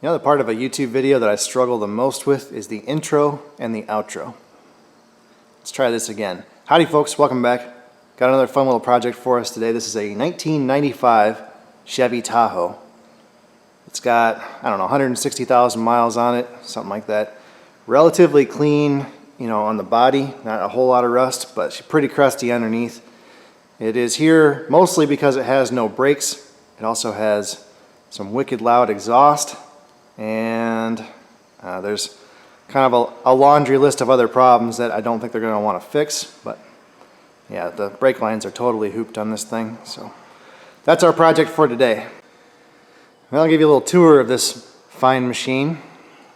You know, the part of a YouTube video that I struggle the most with is the intro and the outro. Let's try this again. Howdy folks, welcome back. Got another fun little project for us today. This is a 1995 Chevy Tahoe. It's got, I don't know, 160,000 miles on it, something like that. Relatively clean, you know, on the body, not a whole lot of rust, but pretty crusty underneath. It is here mostly because it has no brakes. It also has some wicked loud exhaust, and there's kind of a laundry list of other problems that I don't think they're going to want to fix, but yeah, the brake lines are totally hooped on this thing. So that's our project for today. Well, I'll give you a little tour of this fine machine.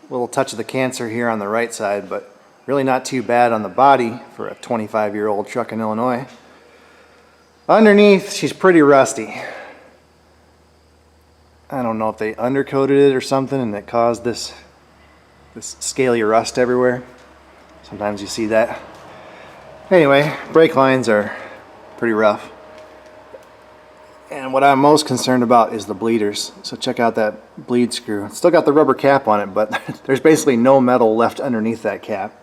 A little touch of the cancer here on the right side, but really not too bad on the body for a 25-year-old truck in Illinois. Underneath, she's pretty rusty. I don't know if they undercoated it or something and it caused this scaly rust everywhere. Sometimes you see that. Anyway, brake lines are pretty rough. And what I'm most concerned about is the bleeders. So check out that bleed screw. It's still got the rubber cap on it, but there's basically no metal left underneath that cap.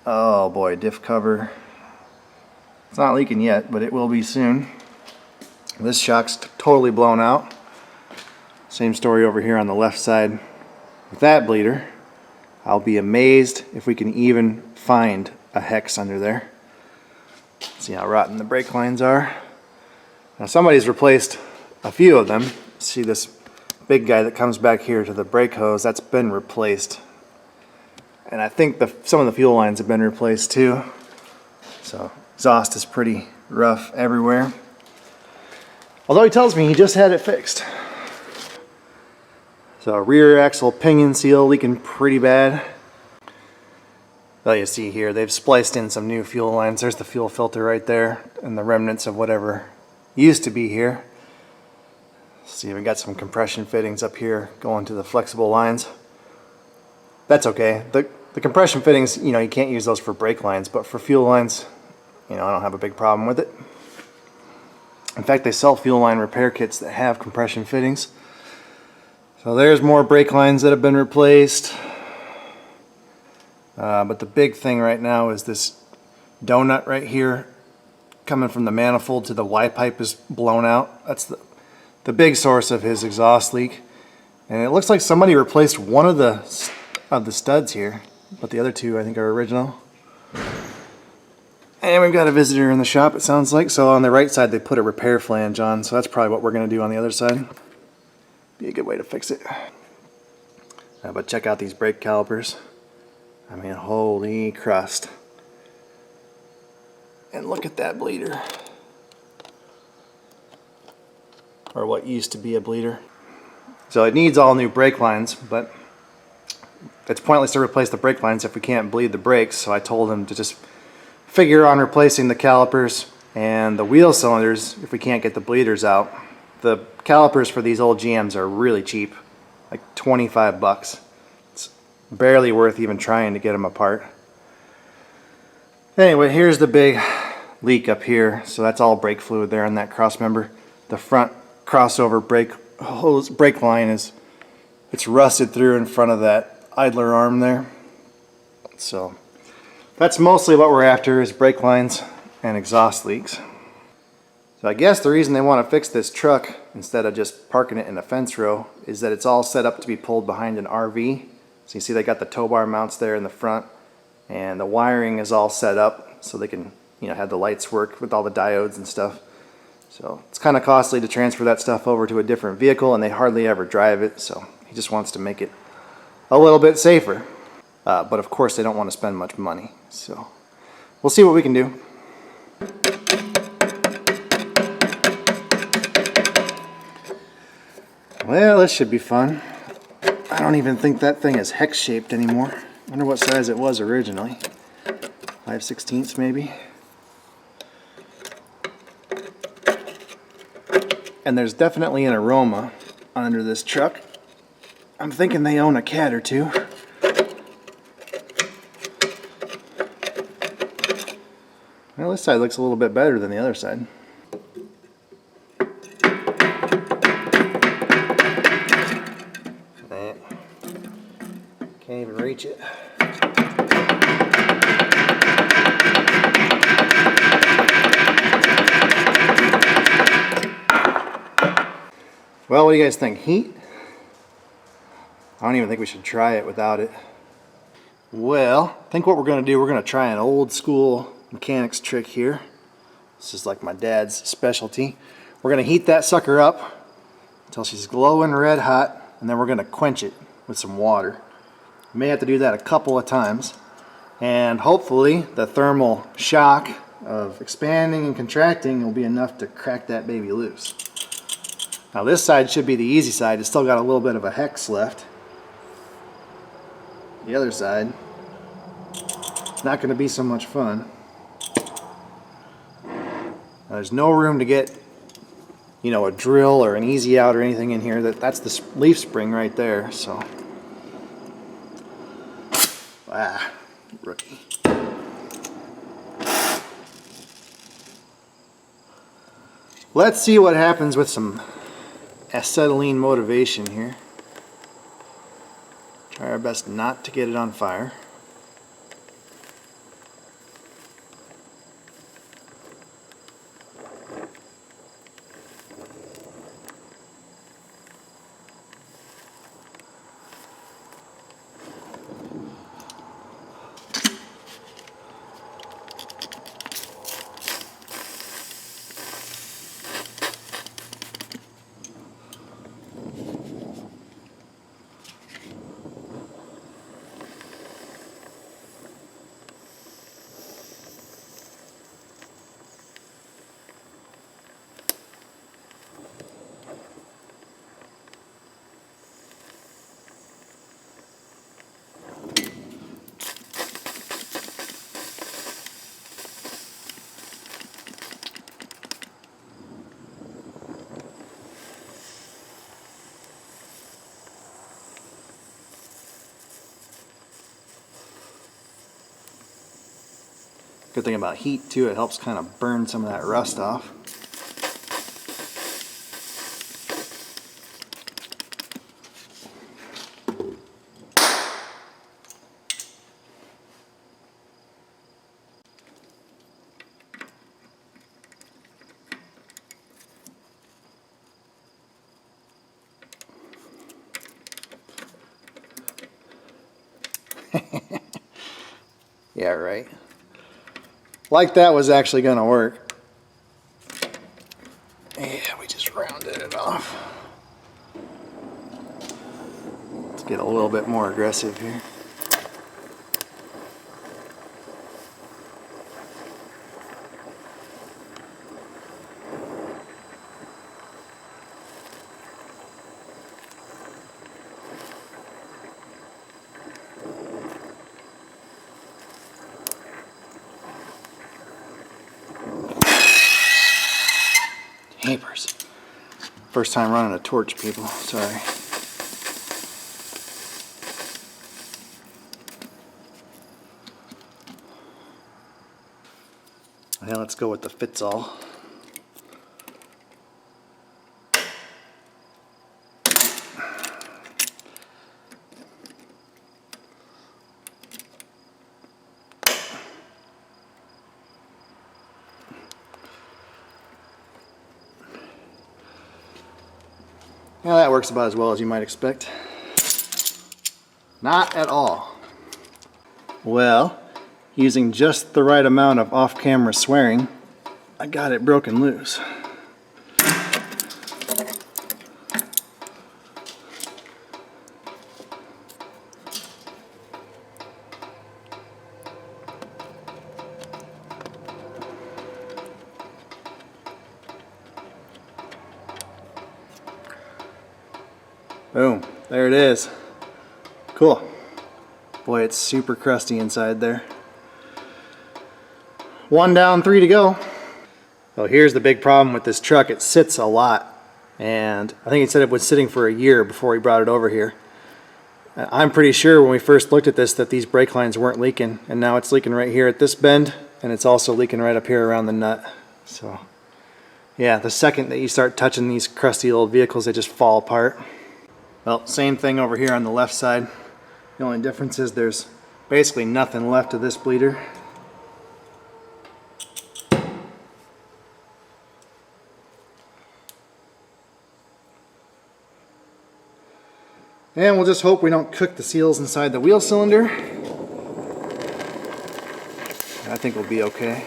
Oh boy, diff cover. It's not leaking yet, but it will be soon. This shock's totally blown out. Same story over here on the left side with that bleeder. I'll be amazed if we can even find a hex under there. See how rotten the brake lines are. Now somebody's replaced a few of them. See this big guy that comes back here to the brake hose, that's been replaced. And I think some of the fuel lines have been replaced too. So exhaust is pretty rough everywhere. Although he tells me he just had it fixed. So rear axle pinion seal leaking pretty bad. Well, you see here they've spliced in some new fuel lines. There's the fuel filter right there and the remnants of whatever used to be here. See, we got some compression fittings up here going to the flexible lines. That's okay. The compression fittings, you know, you can't use those for brake lines, but for fuel lines, you know, I don't have a big problem with it. In fact, they sell fuel line repair kits that have compression fittings. So there's more brake lines that have been replaced. But the big thing right now is this donut right here coming from the manifold to the Y pipe is blown out. That's the big source of his exhaust leak. And it looks like somebody replaced one of the studs here, but the other two I think are original. And we've got a visitor in the shop, it sounds like. So on the right side they put a repair flange on, so that's probably what we're going to do on the other side. Be a good way to fix it. But check out these brake calipers. I mean, holy crust. And look at that bleeder. Or what used to be a bleeder. So it needs all new brake lines, but it's pointless to replace the brake lines if we can't bleed the brakes. So I told him to just figure on replacing the calipers and the wheel cylinders if we can't get the bleeders out. The calipers for these old GMs are really cheap, like 25 bucks. It's barely worth even trying to get them apart. Anyway, here's the big leak up here. So that's all brake fluid there on that cross member. The front crossover brake line it's rusted through in front of that idler arm there. So that's mostly what we're after, is brake lines and exhaust leaks. So I guess the reason they want to fix this truck instead of just parking it in a fence row is that it's all set up to be pulled behind an RV. So you see they got the tow bar mounts there in the front, and the wiring is all set up so they can, you know, have the lights work with all the diodes and stuff. So it's kind of costly to transfer that stuff over to a different vehicle, and they hardly ever drive it, so he just wants to make it a little bit safer. But of course they don't want to spend much money, so we'll see what we can do. Well, this should be fun. I don't even think that thing is hex shaped anymore. I wonder what size it was originally. 5/16 maybe. And there's definitely an aroma under this truck. I'm thinking they own a cat or two. Well, this side looks a little bit better than the other side. reach it. Well, what do you guys think? Heat? I don't even think we should try it without it. Well, I think what we're going to do, we're going to try an old school mechanics trick here. This is like my dad's specialty. We're going to heat that sucker up until she's glowing red hot, and then we're going to quench it with some water. We may have to do that a couple of times, and hopefully the thermal shock of expanding and contracting will be enough to crack that baby loose. Now this side should be the easy side. It's still got a little bit of a hex left. The other side, it's not going to be so much fun. Now, there's no room to get, you know, a drill or an easy out or anything in here. That's the leaf spring right there. So, rookie. Let's see what happens with some acetylene motivation here. Try our best not to get it on fire. Good thing about heat too, it helps kind of burn some of that rust off. Yeah, right. Like that was actually going to work. Yeah, we just rounded it off. Let's get a little bit more aggressive here. Papers. First time running a torch, people. Sorry. Now let's go with the fits all. Well, that works about as well as you might expect. Not at all. Well, using just the right amount of off-camera swearing, I got it broken loose. Boom, there it is. Cool. Boy, it's super crusty inside there. 1 down, 3 to go. So here's the big problem with this truck. It sits a lot. And I think he said it was sitting for a year before he brought it over here. I'm pretty sure when we first looked at this that these brake lines weren't leaking. And now it's leaking right here at this bend. And it's also leaking right up here around the nut. So yeah, the second that you start touching these crusty old vehicles, they just fall apart. Well, same thing over here on the left side. The only difference is there's basically nothing left of this bleeder. And we'll just hope we don't cook the seals inside the wheel cylinder. I think we'll be okay.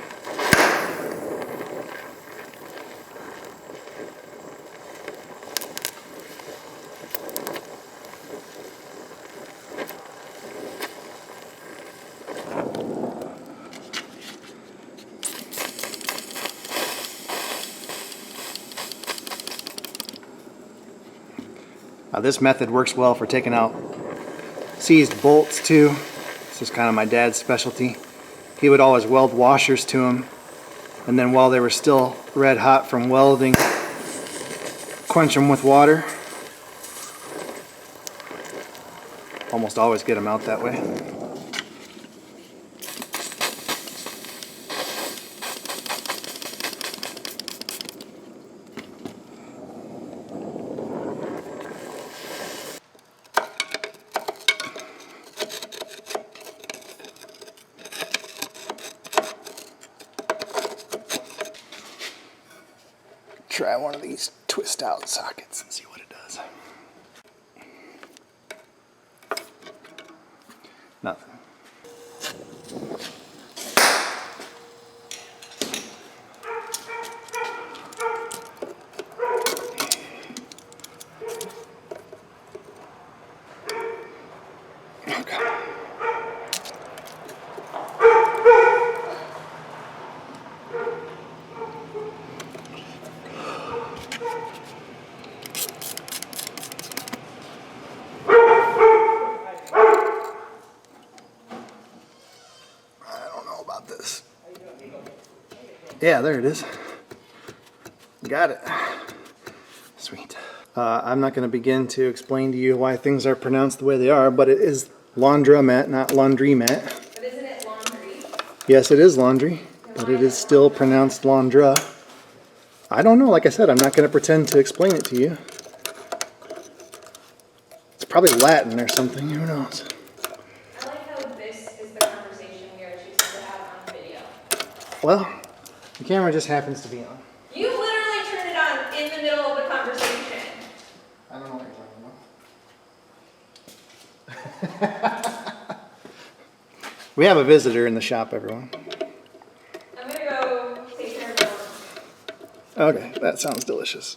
This method works well for taking out seized bolts too. This is kind of my dad's specialty. He would always weld washers to them, and then while they were still red hot from welding, quench them with water. Almost always get them out that way. Try one of these twist out sockets and see what it does. Nothing. Okay. This. Yeah, there it is. Got it. Sweet. I'm not going to begin to explain to you why things are pronounced the way they are, but it is laundromat, not laundromat. But isn't it laundry? Yes, it is laundry, but it is still pronounced laundra. I don't know. Like I said, I'm not going to pretend to explain it to you. It's probably Latin or something. Who knows? Well, the camera just happens to be on. You literally turned it on in the middle of the conversation. I don't know what you're talking about. We have a visitor in the shop, everyone. I'm gonna go take care of it. Okay, that sounds delicious.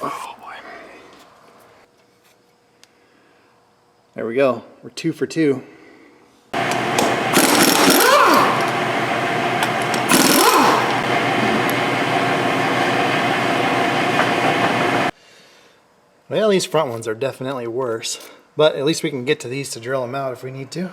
Oh boy. There we go. We're 2 for 2. Well, these front ones are definitely worse, but at least we can get to these to drill them out if we need to.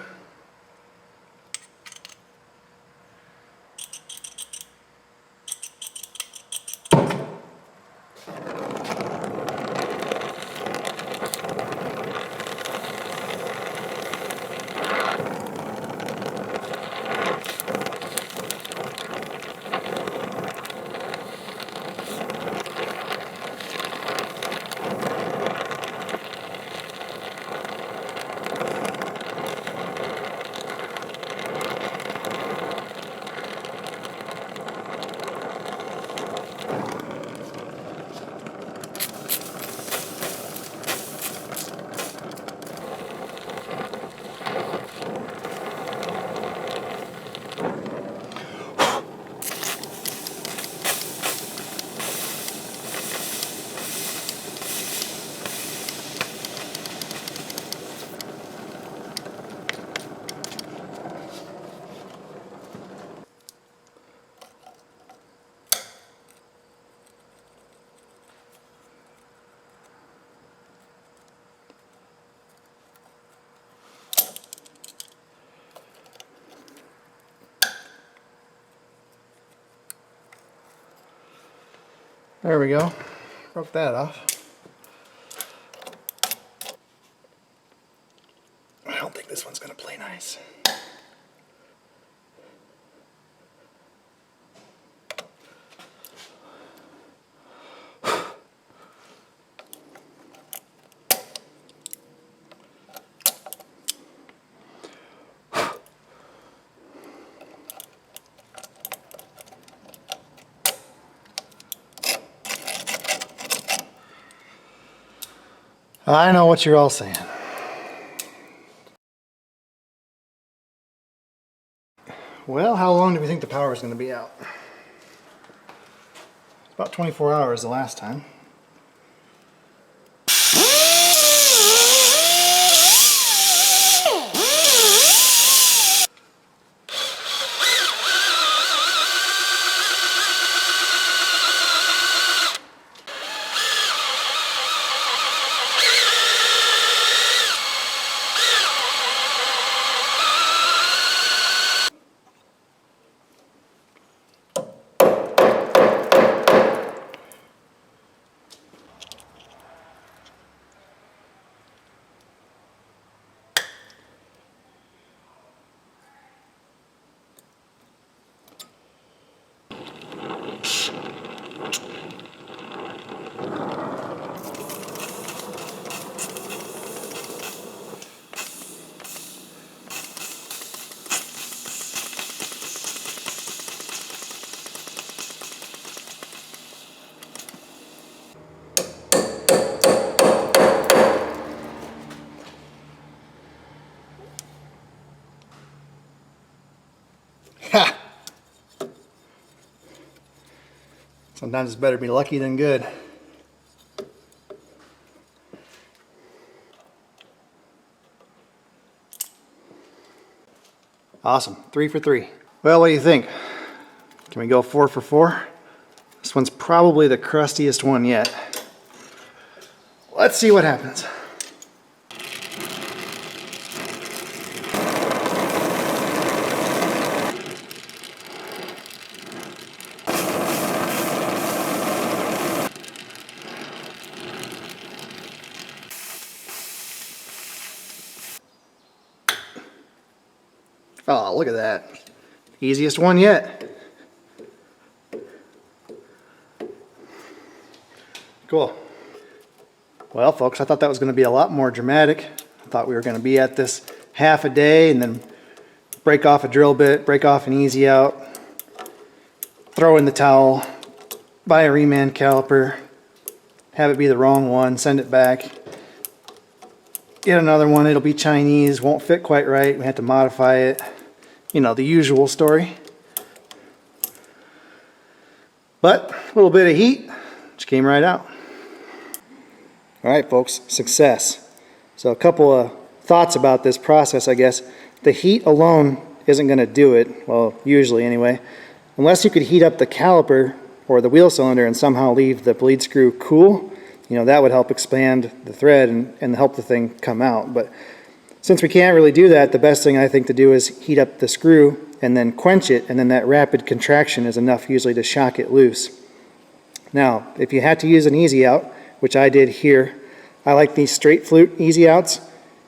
There we go. Broke that off. I don't think this one's going to play nice. I know what you're all saying. Well, how long do we think the power is going to be out? About 24 hours the last time. Ha! Sometimes it's better to be lucky than good. Awesome, 3 for 3. Well, what do you think? Can we go 4 for 4? This one's probably the crustiest one yet. Let's see what happens. Oh, look at that. Easiest one yet. Cool. Well, folks, I thought that was going to be a lot more dramatic. I thought we were going to be at this half a day and then break off a drill bit, break off an easy out, throw in the towel, buy a reman caliper, have it be the wrong one, send it back, get another one, it'll be Chinese, won't fit quite right, we have to modify it. You know, the usual story. But a little bit of heat, just came right out. All right, folks, success. So a couple of thoughts about this process, I guess. The heat alone isn't going to do it, well, usually anyway, unless you could heat up the caliper or the wheel cylinder and somehow leave the bleed screw cool. You know, that would help expand the thread and help the thing come out. But since we can't really do that, the best thing I think to do is heat up the screw and then quench it, and then that rapid contraction is enough usually to shock it loose. Now, if you had to use an easy out, which I did here, I like these straight flute easy outs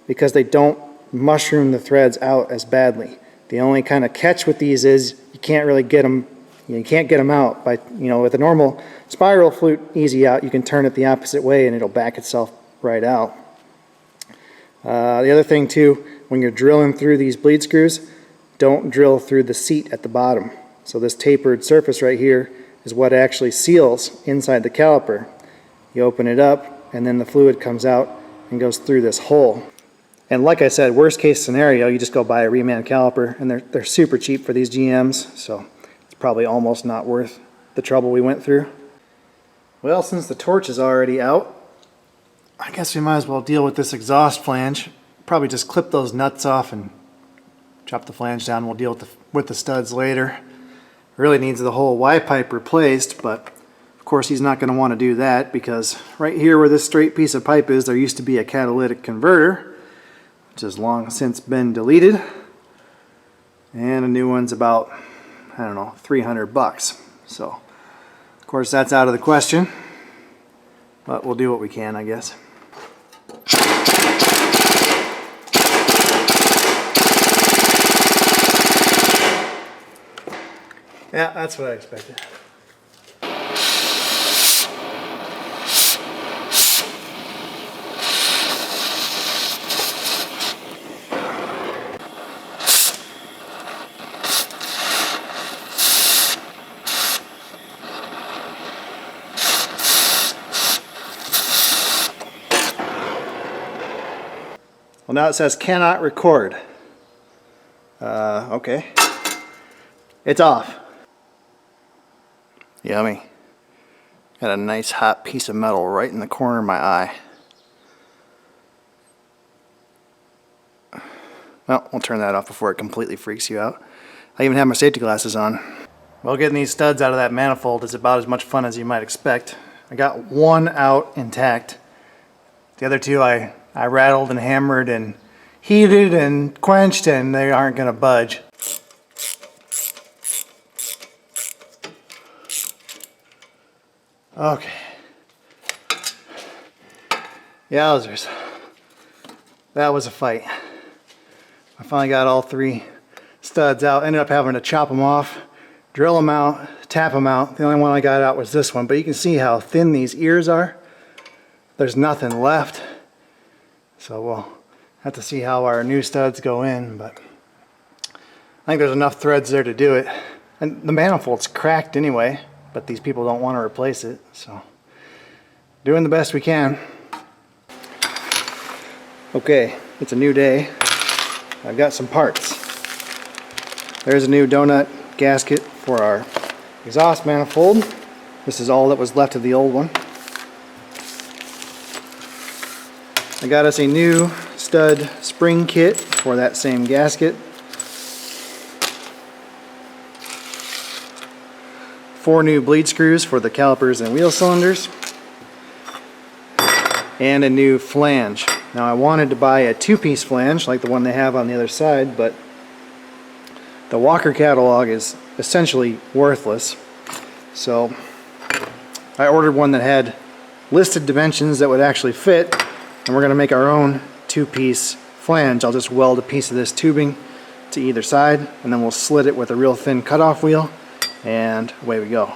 because they don't mushroom the threads out as badly. The only kind of catch with these is you can't really get them, you can't get them out by, with a normal spiral flute easy out, you can turn it the opposite way and it'll back itself right out. The other thing too, when you're drilling through these bleed screws, don't drill through the seat at the bottom. So this tapered surface right here is what actually seals inside the caliper. You open it up and then the fluid comes out and goes through this hole. And like I said, worst case scenario, you just go buy a reman caliper, and they're super cheap for these GMs, so it's probably almost not worth the trouble we went through. Well, since the torch is already out, I guess we might as well deal with this exhaust flange. Probably just clip those nuts off and chop the flange down. We'll deal with the studs later. Really needs the whole Y pipe replaced, but of course he's not going to want to do that because right here where this straight piece of pipe is, there used to be a catalytic converter, which has long since been deleted, and a new one's about, I don't know, 300 bucks. So of course that's out of the question, but we'll do what we can, I guess. Yeah, that's what I expected. Well, now it says cannot record. Okay. It's off. Yummy. Got a nice hot piece of metal right in the corner of my eye. Well, we'll turn that off before it completely freaks you out. I even have my safety glasses on. Well, getting these studs out of that manifold is about as much fun as you might expect. I got one out intact. The other two I rattled and hammered and heated and quenched, and they aren't going to budge. Okay. Yowzers. That was a fight. I finally got all three studs out. Ended up having to chop them off, drill them out, tap them out. The only one I got out was this one, but you can see how thin these ears are. There's nothing left. So we'll have to see how our new studs go in, but I think there's enough threads there to do it. And the manifold's cracked anyway, but these people don't want to replace it, so doing the best we can. Okay, it's a new day. I've got some parts. There's a new donut gasket for our exhaust manifold. This is all that was left of the old one. I got us a new stud spring kit for that same gasket. 4 new bleed screws for the calipers and wheel cylinders. And a new flange. Now I wanted to buy a 2-piece flange like the one they have on the other side, but the Walker catalog is essentially worthless. So I ordered one that had listed dimensions that would actually fit, and we're going to make our own 2-piece flange. I'll just weld a piece of this tubing to either side, and then we'll slit it with a real thin cutoff wheel, and away we go.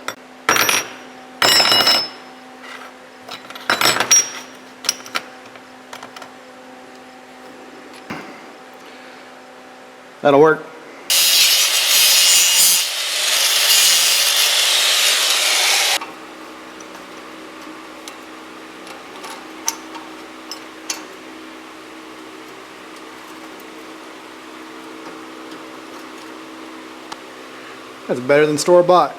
That'll work. That's better than store-bought.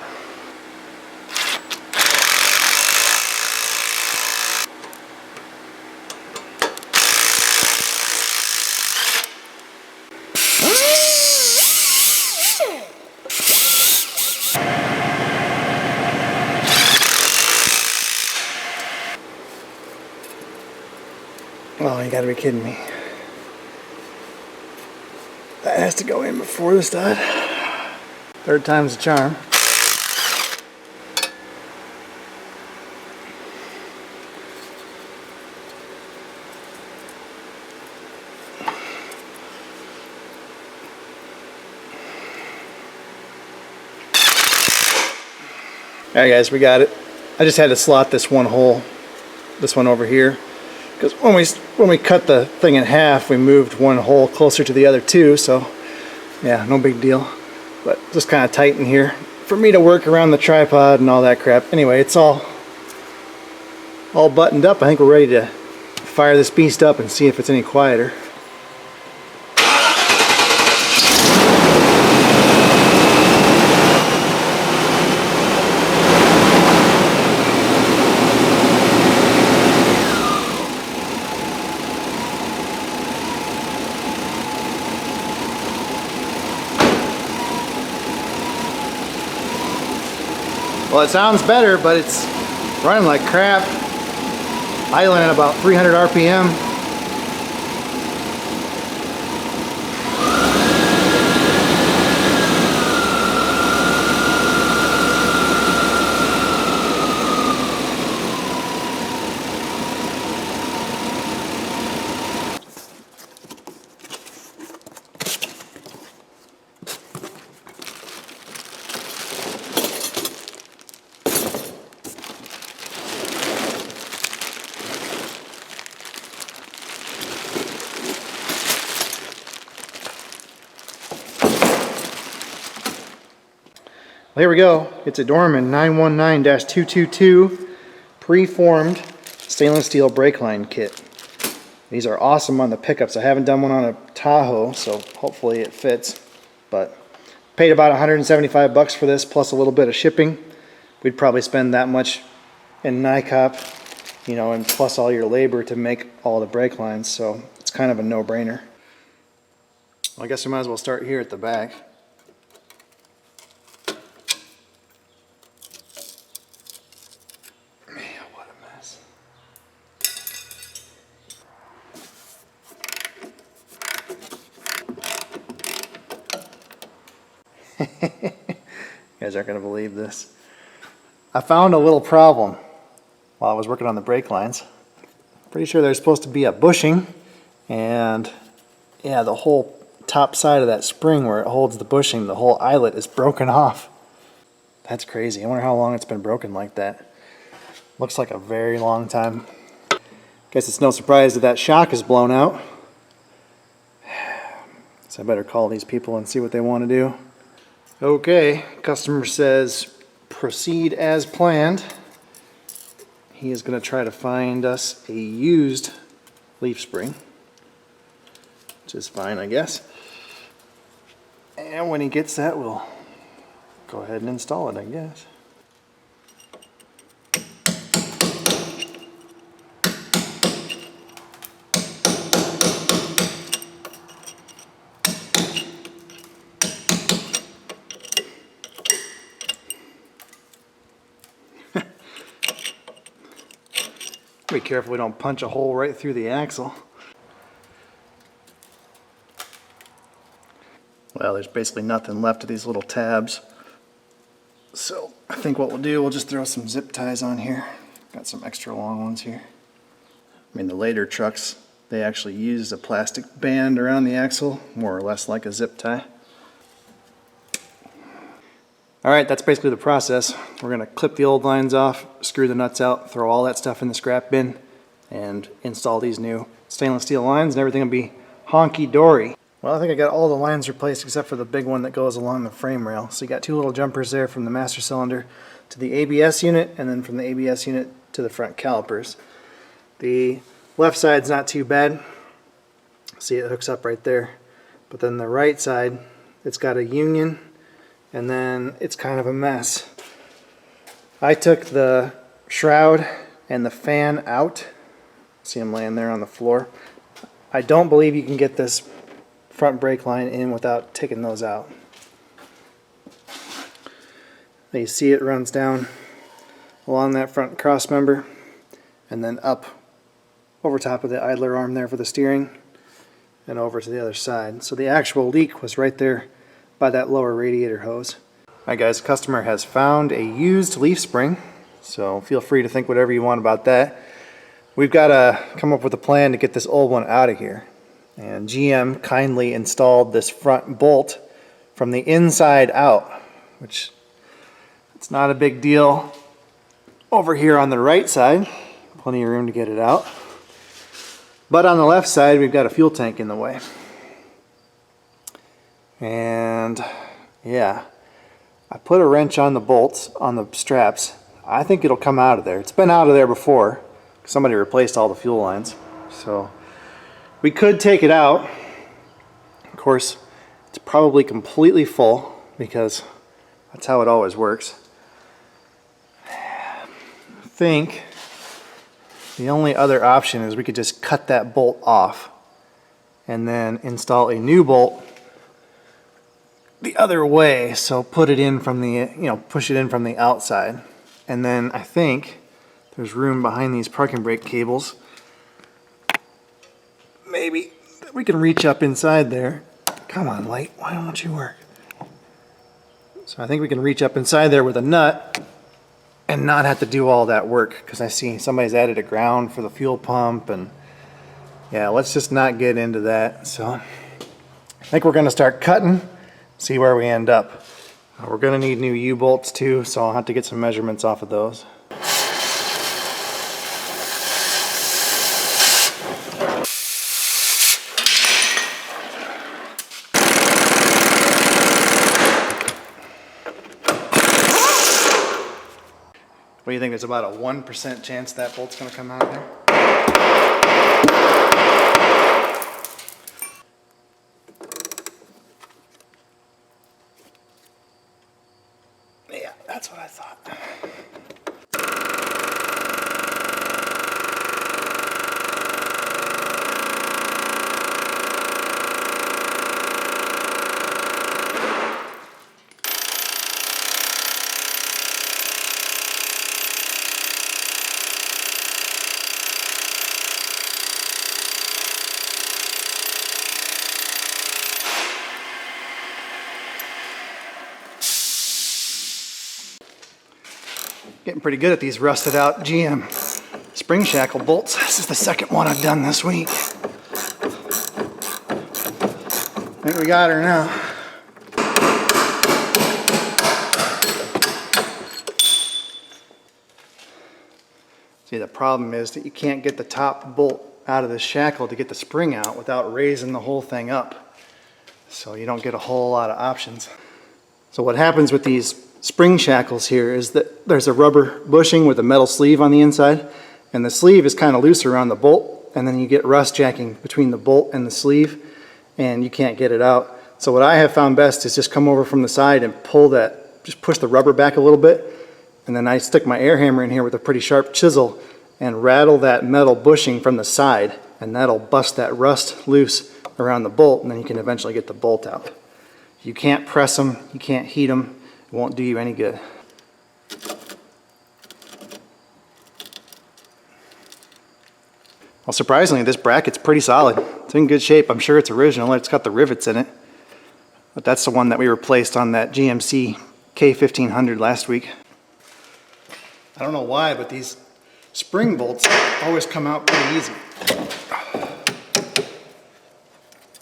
Oh, you gotta be kidding me. That has to go in before the stud. Third time's the charm. Alright guys, we got it. I just had to slot this one hole, this one over here, because when we cut the thing in half, we moved one hole closer to the other two, so yeah, no big deal. But just kind of tight in here for me to work around the tripod and all that crap. Anyway, it's all buttoned up. I think we're ready to fire this beast up and see if it's any quieter. Well, it sounds better, but it's running like crap. Idling at about 300 RPM. Well, here we go. It's a Dorman 919-222 preformed stainless steel brake line kit. These are awesome on the pickups. I haven't done one on a Tahoe, so hopefully it fits. But paid about 175 bucks for this, plus a little bit of shipping. We'd probably spend that much in NICOP, you know, and plus all your labor to make all the brake lines, so it's kind of a no-brainer. Well, I guess we might as well start here at the back. Man, what a mess. You guys aren't going to believe this. I found a little problem while I was working on the brake lines. Pretty sure there's supposed to be a bushing, and yeah, the whole top side of that spring where it holds the bushing, the whole eyelet is broken off. That's crazy. I wonder how long it's been broken like that. Looks like a very long time. Guess it's no surprise that that shock is blown out. So I better call these people and see what they want to do. Okay, customer says proceed as planned. He is going to try to find us a used leaf spring, which is fine, I guess. And when he gets that, we'll go ahead and install it, I guess. Be careful we don't punch a hole right through the axle. Well, there's basically nothing left of these little tabs. So I think what we'll do, we'll just throw some zip ties on here. Got some extra long ones here. I mean, the later trucks, they actually use a plastic band around the axle, more or less like a zip tie. Alright, that's basically the process. We're going to clip the old lines off, screw the nuts out, throw all that stuff in the scrap bin, and install these new stainless steel lines, and everything will be honky-dory. Well, I think I got all the lines replaced except for the big one that goes along the frame rail. So you got two little jumpers there from the master cylinder to the ABS unit, and then from the ABS unit to the front calipers. The left side's not too bad. See, it hooks up right there. But then the right side, it's got a union, and then it's kind of a mess. I took the shroud and the fan out. See them laying there on the floor. I don't believe you can get this front brake line in without taking those out. You see it runs down along that front cross member and then up over top of the idler arm there for the steering and over to the other side. So the actual leak was right there by that lower radiator hose. Alright guys, customer has found a used leaf spring, so feel free to think whatever you want about that. We've got to come up with a plan to get this old one out of here. And GM kindly installed this front bolt from the inside out, which it's not a big deal. Over here on the right side, plenty of room to get it out. But on the left side, we've got a fuel tank in the way. And yeah, I put a wrench on the bolts, on the straps. I think it'll come out of there. It's been out of there before. Somebody replaced all the fuel lines. So we could take it out. Of course, it's probably completely full because that's how it always works. I think the only other option is we could just cut that bolt off and then install a new bolt the other way, so put it in from the, push it in from the outside. And then I think there's room behind these parking brake cables. Maybe we can reach up inside there. Come on, light, why don't you work? So I think we can reach up inside there with a nut and not have to do all that work, because I see somebody's added a ground for the fuel pump, and yeah, let's just not get into that. So I think we're going to start cutting, see where we end up. We're going to need new U-bolts too, so I'll have to get some measurements off of those. What do you think? There's about a 1% chance that bolt's going to come out of there? That's what I thought. Getting pretty good at these rusted out GM spring shackle bolts. This is the second one I've done this week. I think we got her now. See, the problem is that you can't get the top bolt out of the shackle to get the spring out without raising the whole thing up. So you don't get a whole lot of options. So what happens with these spring shackles here is that there's a rubber bushing with a metal sleeve on the inside, and the sleeve is kind of loose around the bolt, and then you get rust jacking between the bolt and the sleeve, and you can't get it out. So what I have found best is just come over from the side and pull that, just push the rubber back a little bit, and then I stick my air hammer in here with a pretty sharp chisel and rattle that metal bushing from the side, and that'll bust that rust loose around the bolt, and then you can eventually get the bolt out. You can't press them, you can't heat them, it won't do you any good. Well, surprisingly, this bracket's pretty solid. It's in good shape. I'm sure it's original. It's got the rivets in it. But that's the one that we replaced on that GMC K1500 last week. I don't know why, but these spring bolts always come out pretty easy.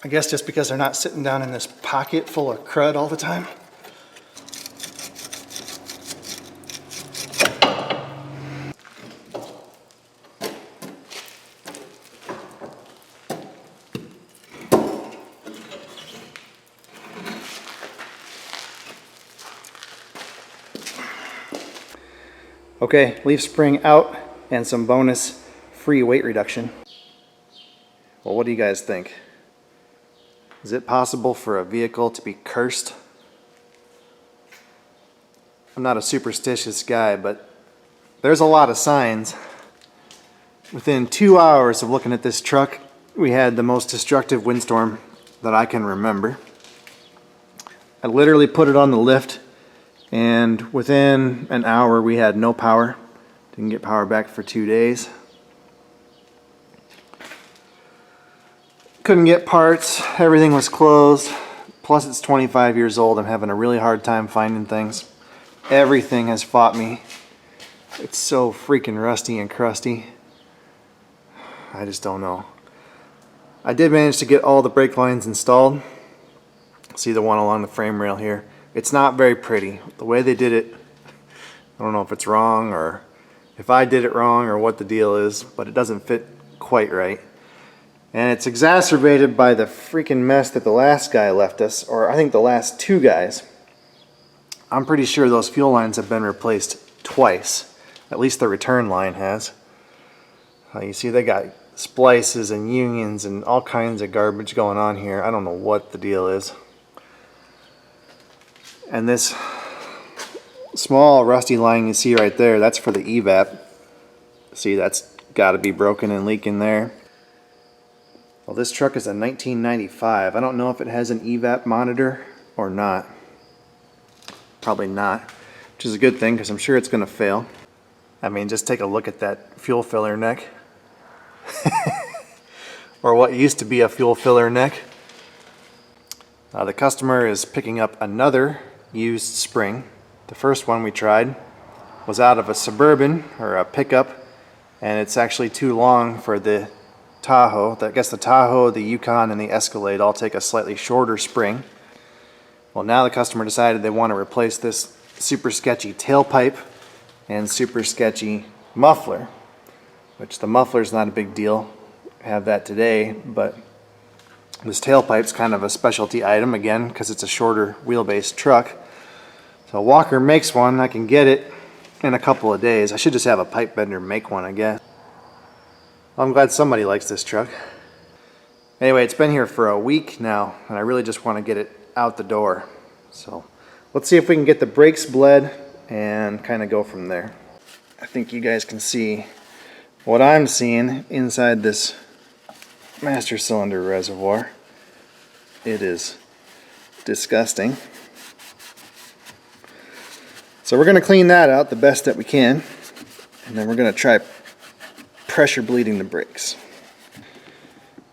I guess just because they're not sitting down in this pocket full of crud all the time. Okay, leaf spring out and some bonus free weight reduction. Well, what do you guys think? Is it possible for a vehicle to be cursed? I'm not a superstitious guy, but there's a lot of signs. Within 2 hours of looking at this truck, we had the most destructive windstorm that I can remember. I literally put it on the lift, and within an hour we had no power. Didn't get power back for 2 days. Couldn't get parts, everything was closed. Plus it's 25 years old, I'm having a really hard time finding things. Everything has fought me. It's so freaking rusty and crusty. I just don't know. I did manage to get all the brake lines installed. See the one along the frame rail here. It's not very pretty. The way they did it, I don't know if it's wrong or if I did it wrong or what the deal is, but it doesn't fit quite right. And it's exacerbated by the freaking mess that the last guy left us, or I think the last two guys. I'm pretty sure those fuel lines have been replaced twice. At least the return line has. You see they got splices and unions and all kinds of garbage going on here. I don't know what the deal is. And this small rusty line you see right there, that's for the evap. See, that's got to be broken and leaking there. Well, this truck is a 1995. I don't know if it has an evap monitor or not. Probably not, which is a good thing because I'm sure it's going to fail. I mean, just take a look at that fuel filler neck. Or what used to be a fuel filler neck. The customer is picking up another used spring. The first one we tried was out of a Suburban or a pickup, and it's actually too long for the Tahoe. I guess the Tahoe, the Yukon, and the Escalade all take a slightly shorter spring. Well, now the customer decided they want to replace this super sketchy tailpipe and super sketchy muffler, which the muffler's not a big deal. Have that today, but this tailpipe's kind of a specialty item again because it's a shorter wheelbase truck. So Walker makes one. I can get it in a couple of days. I should just have a pipe bender make one, I guess. Well, I'm glad somebody likes this truck. Anyway, it's been here for a week now, and I really just want to get it out the door. So let's see if we can get the brakes bled and kind of go from there. I think you guys can see what I'm seeing inside this master cylinder reservoir. It is disgusting. So we're going to clean that out the best that we can, and then we're going to try pressure bleeding the brakes.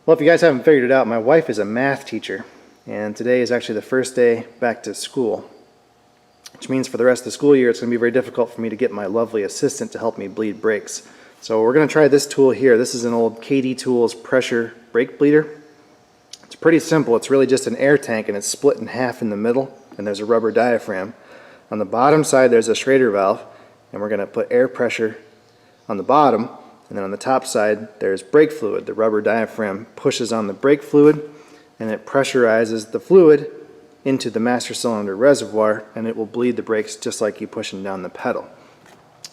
Well, if you guys haven't figured it out, my wife is a math teacher, and today is actually the first day back to school, which means for the rest of the school year it's going to be very difficult for me to get my lovely assistant to help me bleed brakes. So we're going to try this tool here. This is an old KD Tools pressure brake bleeder. It's pretty simple. It's really just an air tank, and it's split in half in the middle, and there's a rubber diaphragm. On the bottom side there's a Schrader valve, and we're going to put air pressure on the bottom, and then on the top side there's brake fluid. The rubber diaphragm pushes on the brake fluid, and it pressurizes the fluid into the master cylinder reservoir, and it will bleed the brakes just like you pushing down the pedal.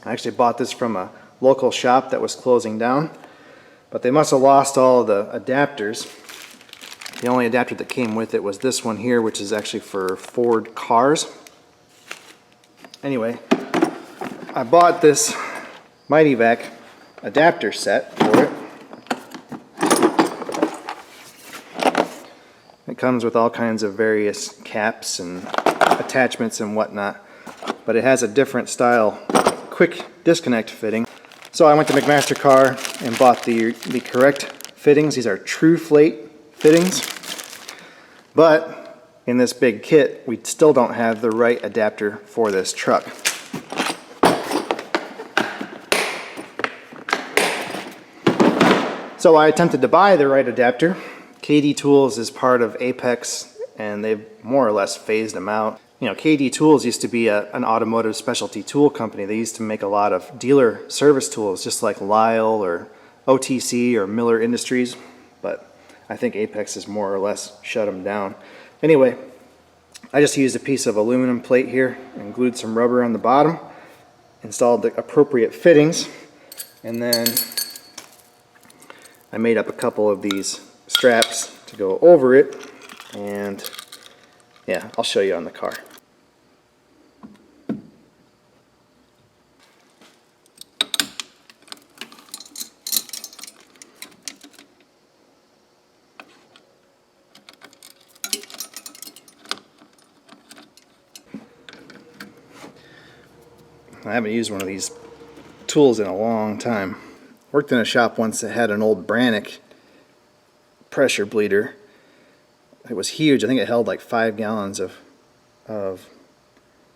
I actually bought this from a local shop that was closing down, but they must have lost all of the adapters. The only adapter that came with it was this one here, which is actually for Ford cars. Anyway, I bought this Mighty Vac adapter set for it. It comes with all kinds of various caps and attachments and whatnot, but it has a different style quick disconnect fitting. So I went to McMaster-Carr and bought the correct fittings. These are TrueFlate fittings, but in this big kit we still don't have the right adapter for this truck. So I attempted to buy the right adapter. KD Tools is part of Apex, and they've more or less phased them out. You know, KD Tools used to be an automotive specialty tool company. They used to make a lot of dealer service tools, just like Lyle or OTC or Miller Industries, but I think Apex has more or less shut them down. Anyway, I just used a piece of aluminum plate here and glued some rubber on the bottom, installed the appropriate fittings, and then I made up a couple of these straps to go over it, and yeah, I'll show you on the car. I haven't used one of these tools in a long time. Worked in a shop once that had an old Brannick pressure bleeder. It was huge. I think it held like 5 gallons of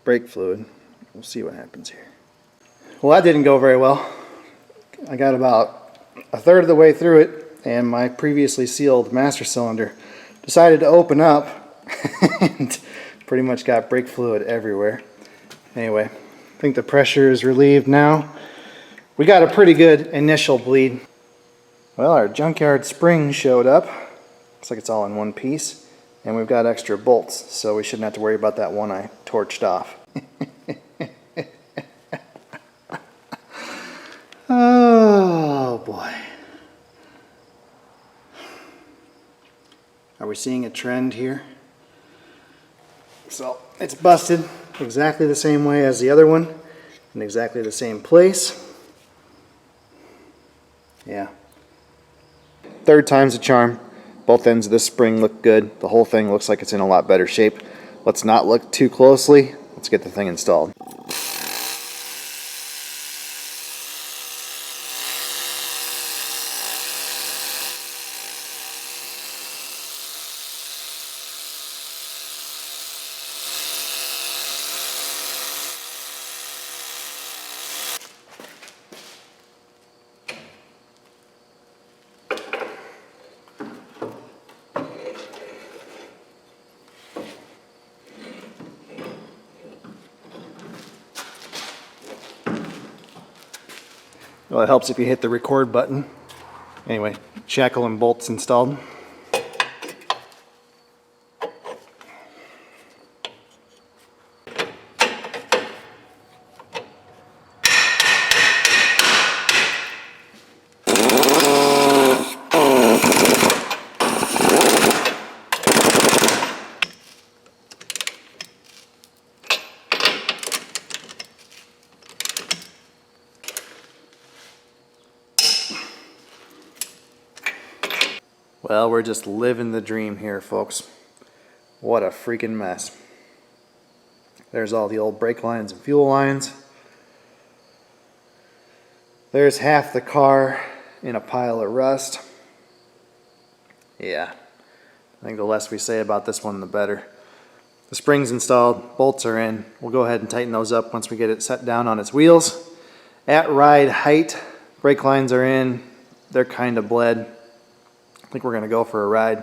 brake fluid. We'll see what happens here. Well, that didn't go very well. I got about a third of the way through it, and my previously sealed master cylinder decided to open up and pretty much got brake fluid everywhere. Anyway, I think the pressure is relieved now. We got a pretty good initial bleed. Well, our junkyard spring showed up. Looks like it's all in one piece. And we've got extra bolts, so we shouldn't have to worry about that one I torched off. Oh boy. Are we seeing a trend here? So it's busted exactly the same way as the other one, in exactly the same place. Yeah. Third time's a charm. Both ends of this spring look good. The whole thing looks like it's in a lot better shape. Let's not look too closely. Let's get the thing installed. Well, it helps if you hit the record button. Anyway, shackle and bolts installed. Well, we're just living the dream here, folks. What a freaking mess. There's all the old brake lines and fuel lines. There's half the car in a pile of rust. Yeah, I think the less we say about this one, the better. The spring's installed, bolts are in. We'll go ahead and tighten those up once we get it set down on its wheels. At ride height, brake lines are in. They're kind of bled. I think we're gonna go for a ride.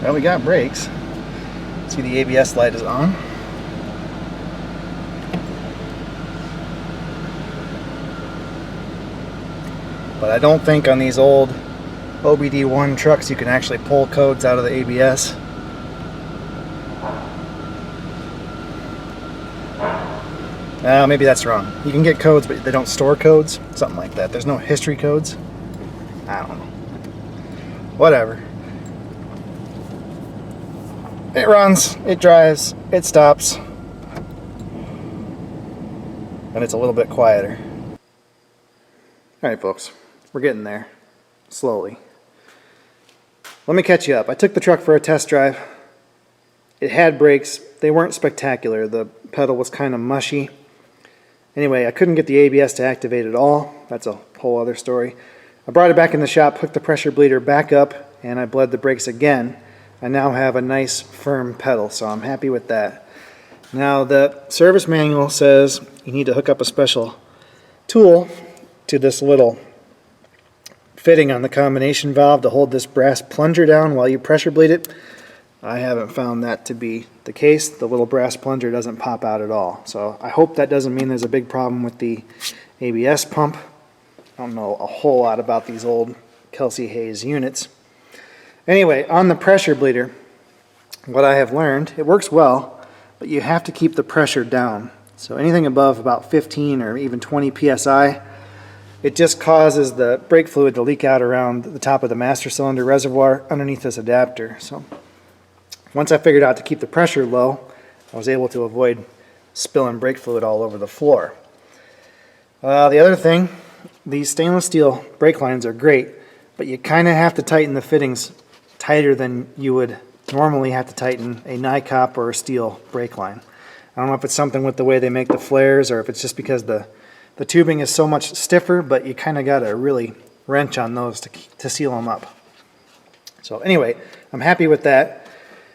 Well, we got brakes. See, the ABS light is on. But I don't think on these old OBD1 trucks you can actually pull codes out of the ABS. Maybe that's wrong. You can get codes, but they don't store codes. Something like that. There's no history codes. I don't know. Whatever. It runs, it drives, it stops, and it's a little bit quieter. Alright folks, we're getting there, slowly. Let me catch you up. I took the truck for a test drive. It had brakes. They weren't spectacular. The pedal was kind of mushy. Anyway, I couldn't get the ABS to activate at all. That's a whole other story. I brought it back in the shop, hooked the pressure bleeder back up, and I bled the brakes again. I now have a nice firm pedal, so I'm happy with that. Now the service manual says you need to hook up a special tool to this little fitting on the combination valve to hold this brass plunger down while you pressure bleed it. I haven't found that to be the case. The little brass plunger doesn't pop out at all. So I hope that doesn't mean there's a big problem with the ABS pump. I don't know a whole lot about these old Kelsey Hayes units. Anyway, on the pressure bleeder, what I have learned, it works well, but you have to keep the pressure down. So anything above about 15 or even 20 psi, it just causes the brake fluid to leak out around the top of the master cylinder reservoir underneath this adapter. So once I figured out to keep the pressure low, I was able to avoid spilling brake fluid all over the floor. The other thing, these stainless steel brake lines are great, but you kind of have to tighten the fittings tighter than you would normally have to tighten a NICOP or a steel brake line. I don't know if it's something with the way they make the flares or if it's just because the tubing is so much stiffer, but you kind of got to really wrench on those to seal them up. So anyway, I'm happy with that.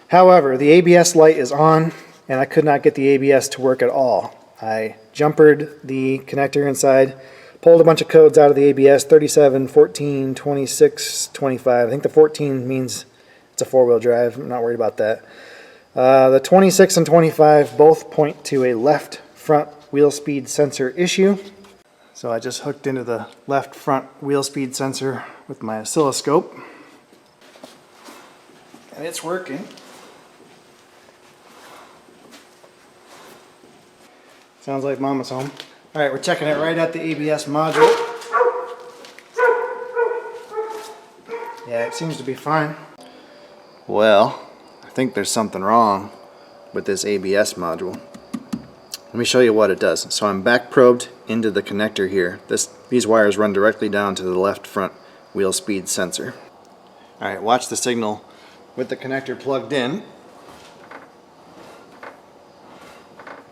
However, the ABS light is on and I could not get the ABS to work at all. I jumpered the connector inside, pulled a bunch of codes out of the ABS, 37, 14, 26, 25. I think the 14 means it's a four-wheel drive. I'm not worried about that. The 26 and 25 both point to a left front wheel speed sensor issue. So I just hooked into the left front wheel speed sensor with my oscilloscope. And it's working. Sounds like Mama's home. Alright, we're checking it right at the ABS module. Yeah, it seems to be fine. Well, I think there's something wrong with this ABS module. Let me show you what it does. So I'm back probed into the connector here. These wires run directly down to the left front wheel speed sensor. Alright, watch the signal with the connector plugged in.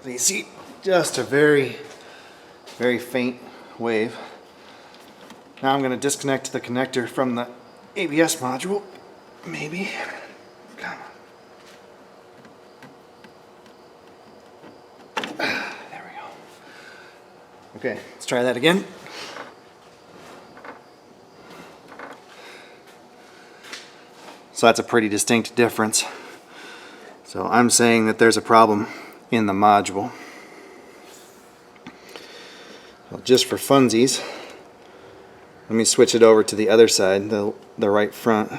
So you see just a very faint wave. Now I'm going to disconnect the connector from the ABS module. Maybe. Come on. There we go. Okay, let's try that again. So that's a pretty distinct difference. So I'm saying that there's a problem in the module. Well, just for funsies, let me switch it over to the other side, the right front.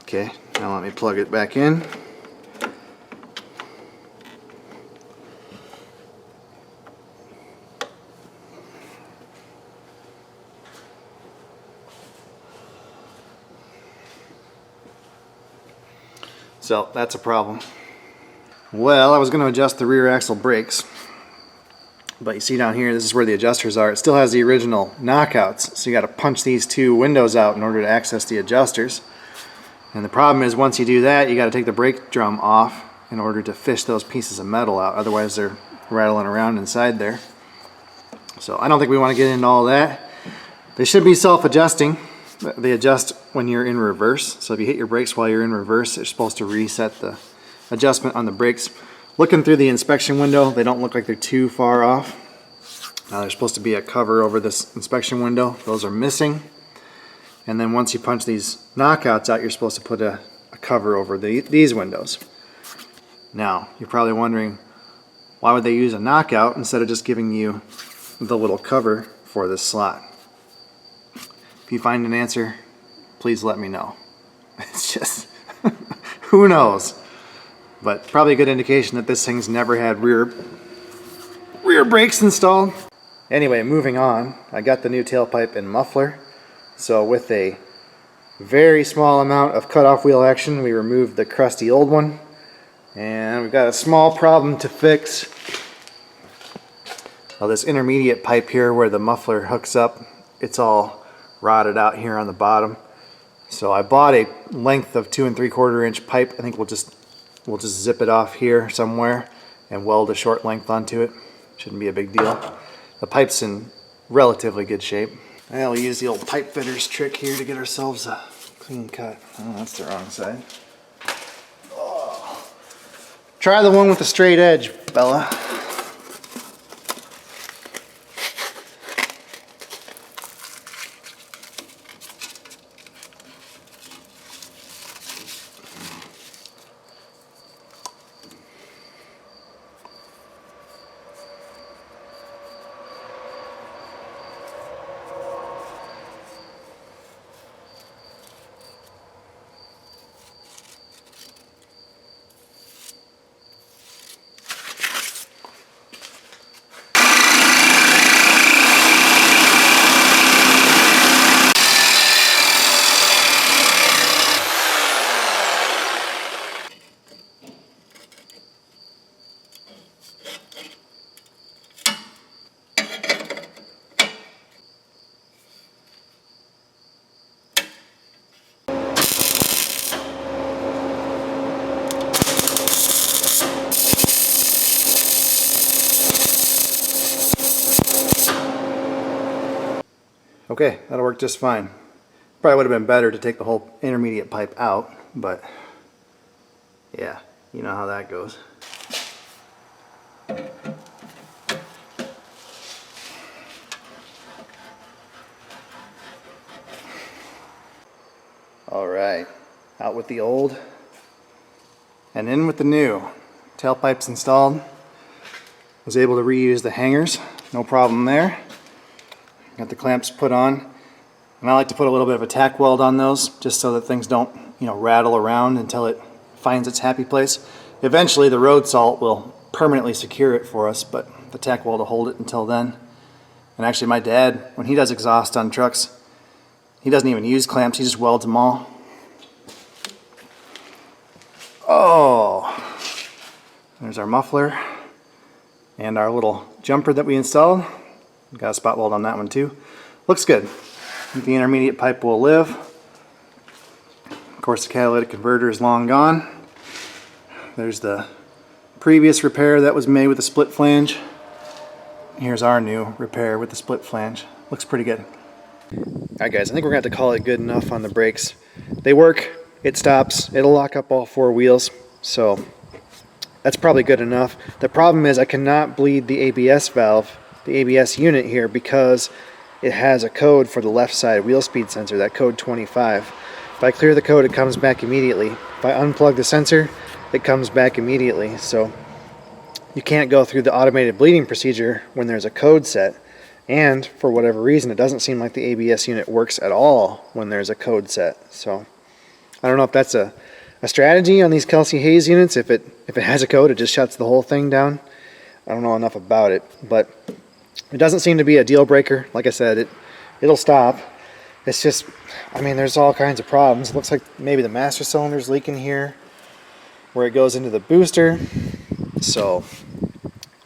Okay, now let me plug it back in. So that's a problem. Well, I was going to adjust the rear axle brakes, but you see down here, this is where the adjusters are. It still has the original knockouts, so you got to punch these two windows out in order to access the adjusters. And the problem is, once you do that, you got to take the brake drum off in order to fish those pieces of metal out. Otherwise, they're rattling around inside there. So I don't think we want to get into all that. They should be self-adjusting. They adjust when you're in reverse. So if you hit your brakes while you're in reverse, they're supposed to reset the adjustment on the brakes. Looking through the inspection window, they don't look like they're too far off. There's supposed to be a cover over this inspection window. Those are missing. And then once you punch these knockouts out, you're supposed to put a cover over these windows. Now, you're probably wondering, why would they use a knockout instead of just giving you the little cover for this slot? If you find an answer, please let me know. It's just, who knows? But probably a good indication that this thing's never had rear brakes installed. Anyway, moving on, I got the new tailpipe and muffler. So with a very small amount of cutoff wheel action, we removed the crusty old one. And we've got a small problem to fix. Well, this intermediate pipe here where the muffler hooks up, it's all rotted out here on the bottom. So I bought a length of 2 3/4 inch pipe. I think we'll just zip it off here somewhere and weld a short length onto it. Shouldn't be a big deal. The pipe's in relatively good shape. And we'll use the old pipe fitters trick here to get ourselves a clean cut. Oh, that's the wrong side. Oh. Try the one with the straight edge, Bella. Okay, that'll work just fine. Probably would have been better to take the whole intermediate pipe out, but yeah, you know how that goes. All right, out with the old and in with the new. Tailpipes installed. Was able to reuse the hangers, no problem there. Got the clamps put on, and I like to put a little bit of a tack weld on those just so that things don't, rattle around until it finds its happy place. Eventually the road salt will permanently secure it for us, but the tack weld will hold it until then. And actually my dad, when he does exhaust on trucks, he doesn't even use clamps, he just welds them all. Oh, there's our muffler and our little jumper that we installed. Got a spot weld on that one too. Looks good. I think the intermediate pipe will live. Of course, the catalytic converter is long gone. There's the previous repair that was made with the split flange. Here's our new repair with the split flange. Looks pretty good. Alright guys, I think we're going to have to call it good enough on the brakes. They work, it stops, it'll lock up all 4 wheels, so that's probably good enough. The problem is I cannot bleed the ABS valve, the ABS unit here, because it has a code for the left side wheel speed sensor, that code 25. If I clear the code, it comes back immediately. If I unplug the sensor, it comes back immediately. So you can't go through the automated bleeding procedure when there's a code set. And for whatever reason, it doesn't seem like the ABS unit works at all when there's a code set. So I don't know if that's a strategy on these Kelsey Hayes units. If it has a code, it just shuts the whole thing down. I don't know enough about it, but it doesn't seem to be a deal breaker. Like I said, it'll stop. It's just, I mean, there's all kinds of problems. It looks like maybe the master cylinder's leaking here. where it goes into the booster. So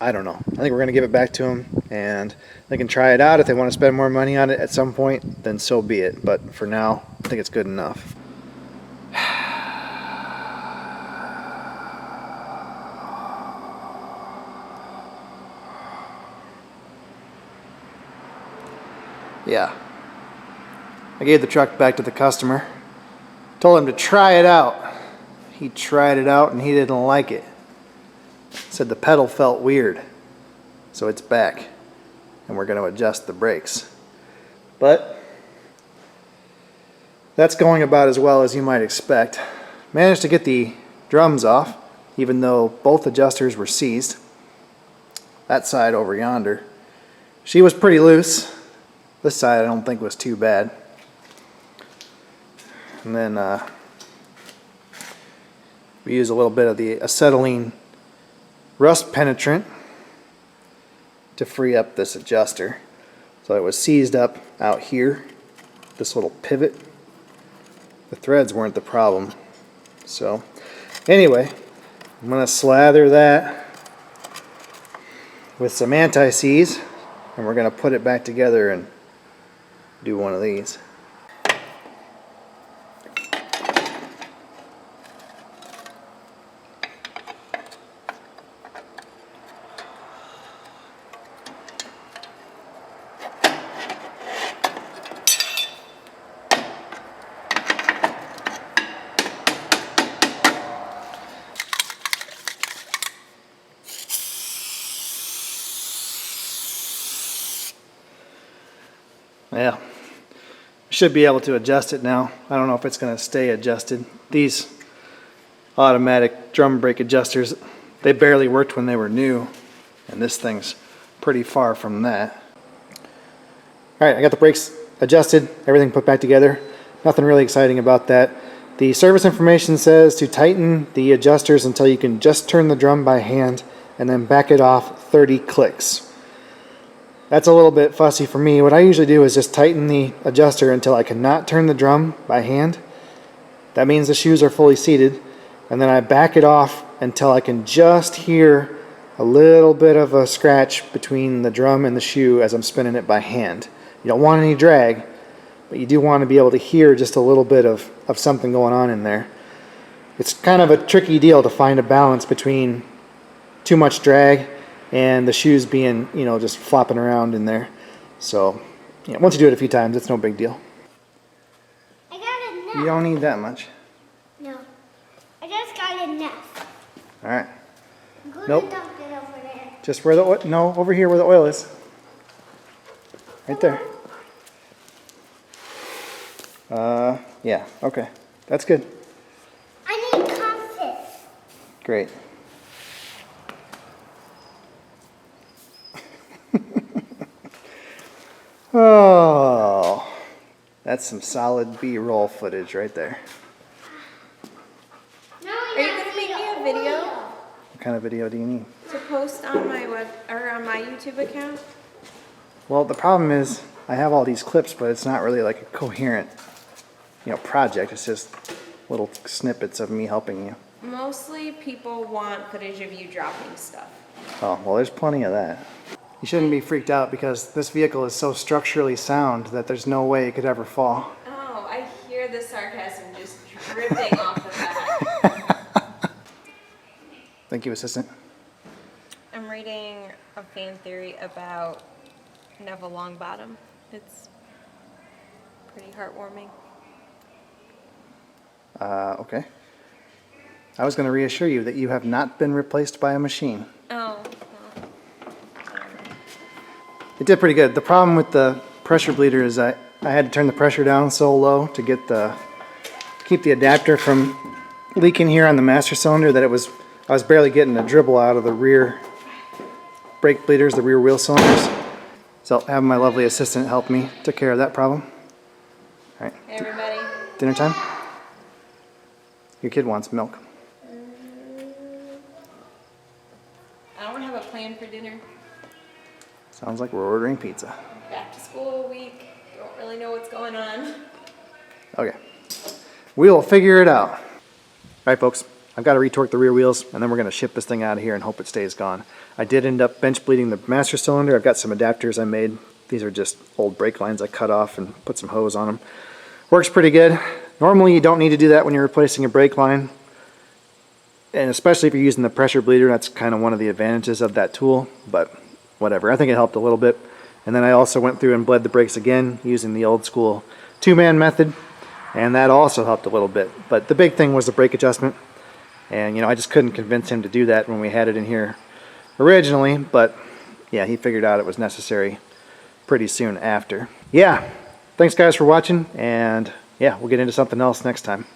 I don't know. I think we're going to give it back to them, and they can try it out. If they want to spend more money on it at some point, then so be it. But for now, I think it's good enough. Yeah. I gave the truck back to the customer. Told him to try it out. He tried it out and he didn't like it. Said the pedal felt weird. So it's back. And we're going to adjust the brakes. But that's going about as well as you might expect. Managed to get the drums off, even though both adjusters were seized. That side over yonder. She was pretty loose. This side I don't think was too bad. And then we use a little bit of the acetylene rust penetrant to free up this adjuster. So it was seized up out here, this little pivot. The threads weren't the problem. So anyway, I'm going to slather that with some anti-seize, and we're going to put it back together and do one of these. Yeah, should be able to adjust it now. I don't know if it's going to stay adjusted. These automatic drum brake adjusters, they barely worked when they were new, and this thing's pretty far from that. Alright, I got the brakes adjusted, everything put back together. Nothing really exciting about that. The service information says to tighten the adjusters until you can just turn the drum by hand and then back it off 30 clicks. That's a little bit fussy for me. What I usually do is just tighten the adjuster until I cannot turn the drum by hand. That means the shoes are fully seated. And then I back it off until I can just hear a little bit of a scratch between the drum and the shoe as I'm spinning it by hand. You don't want any drag, but you do want to be able to hear just a little bit of something going on in there. It's kind of a tricky deal to find a balance between too much drag and the shoes being, you know, just flopping around in there. So, yeah, once you do it a few times, it's no big deal. I got enough. You don't need that much. No. I just got enough. All right. Good Nope. enough to over there. Just where the oil, no, over here where the oil is. Right there. Yeah, okay. That's good. I need compasses. Great. Oh, that's some solid B-roll footage right there. No, Are you gonna make me a video What kind of video do you need? to post on my web or on my YouTube account? Well, the problem is I have all these clips, but it's not really like a coherent, you know, project. It's just little snippets of me helping you. Mostly people want footage of you dropping stuff. Oh, well, there's plenty of that. You shouldn't be freaked out because this vehicle is so structurally sound that there's no way it could ever fall. Oh, I hear the sarcasm just dripping off the back. Thank you, assistant. I'm reading a fan theory about Neville Longbottom. It's pretty heartwarming. Okay. I was going to reassure you that you have not been replaced by a machine. Oh, well. It did pretty good. The problem with the pressure bleeder is I had to turn the pressure down so low to get keep the adapter from leaking here on the master cylinder that I was barely getting a dribble out of the rear brake bleeders, the rear wheel cylinders. So having my lovely assistant help me took care of that problem. All right. Hey, everybody. Dinner time? Your kid wants milk. I don't have a plan for dinner. Sounds like we're ordering pizza. Back to school week. Don't really know what's going on. Okay. We'll figure it out. All right, folks. I've got to retorque the rear wheels, and then we're going to ship this thing out of here and hope it stays gone. I did end up bench bleeding the master cylinder. I've got some adapters I made. These are just old brake lines I cut off and put some hose on them. Works pretty good. Normally you don't need to do that when you're replacing a brake line, and especially if you're using the pressure bleeder. That's kind of one of the advantages of that tool, but whatever. I think it helped a little bit. And then I also went through and bled the brakes again using the old school two-man method, and that also helped a little bit. But the big thing was the brake adjustment, and you know, I just couldn't convince him to do that when we had it in here originally, but yeah, he figured out it was necessary pretty soon after. Yeah, thanks guys for watching, and yeah, we'll get into something else next time.